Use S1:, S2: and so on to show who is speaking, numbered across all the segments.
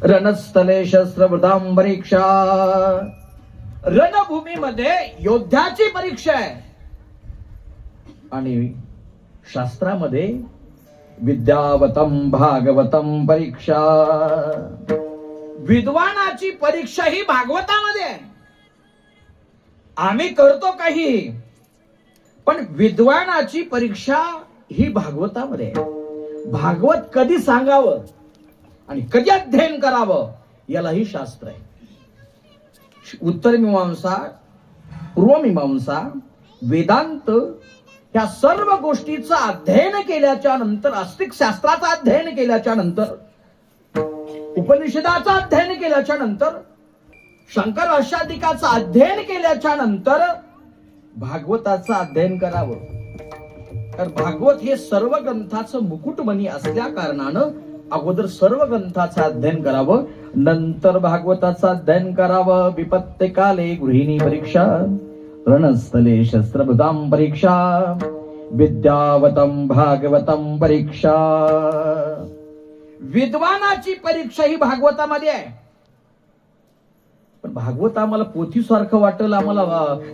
S1: रणस्थले शस्त्रभृतां परीक्षा. रणभूमीमध्ये योद्ध्याची परीक्षा आहे आणि शास्त्रामध्ये विद्यावतम भागवतम परीक्षा. विद्वानाची परीक्षा ही भागवतामध्ये आहे. आम्ही करतो काही, पण विद्वानाची परीक्षा ही भागवतामध्ये आहे. भागवत कधी सांगावं आणि कधी अध्ययन करावं यालाही शास्त्र आहे. उत्तर मीमांसा, पूर्व मीमांसा, वेदांत या सर्व गोष्टीचं अध्ययन केल्याच्या नंतर, आस्तिक शास्त्राचं अध्ययन केल्याच्या नंतर, उपनिषदाचं अध्ययन केल्याच्या नंतर, शंकर भाष्यादिकाचं अध्ययन केल्याच्या नंतर भागवताचं अध्ययन करावं. तर भागवत हे सर्व ग्रंथाचं मुकुटमणी असल्या कारणानं अगोदर सर्व ग्रंथाचं अध्ययन करावं, नंतर भागवताचं अध्ययन करावं. विपत्ते काले गृहिणी परीक्षा, रणस्थले शस्त्रभृतां परीक्षा, विद्यावतम भागवतम परीक्षा. विद्वानाची परीक्षा ही भागवतामध्ये आहे. पण भागवत आम्हाला पोथीसारखं वाटल, आम्हाला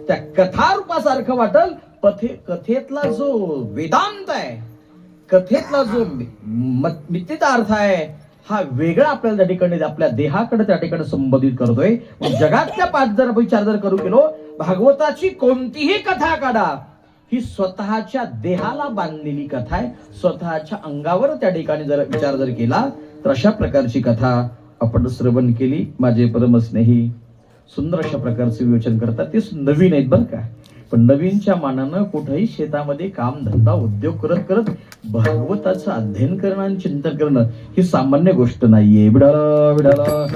S1: त्या कथारूपासारखं वाटल. कथेतला जो वेदांत आहे, कथेतला जो मिथित अर्थ आहे, हा वेगळा आपल्याला त्या ठिकाणी, आपल्या देहाकडे त्या ठिकाणी संबोधित करतोय. जगातल्या 5 जर विचार जर करू गेलो, भागवताची कोणतीही कथा काढा, ही स्वतःच्या देहाला बांधलेली कथा आहे. स्वतःच्या अंगावर त्या ठिकाणी जर विचार जर केला तर अशा प्रकारची कथा आपण श्रवण केली. माझे परमस्नेही सुंदर अशा प्रकारचे विवेचन करतात. ते नवीन आहेत बरं का, पण नवीनच्या मानानं कुठेही शेतामध्ये काम धंदा उद्योग करत करत भागवताचं अध्ययन करणं आणि चिंतन करणं ही सामान्य गोष्ट नाहीये. विडाला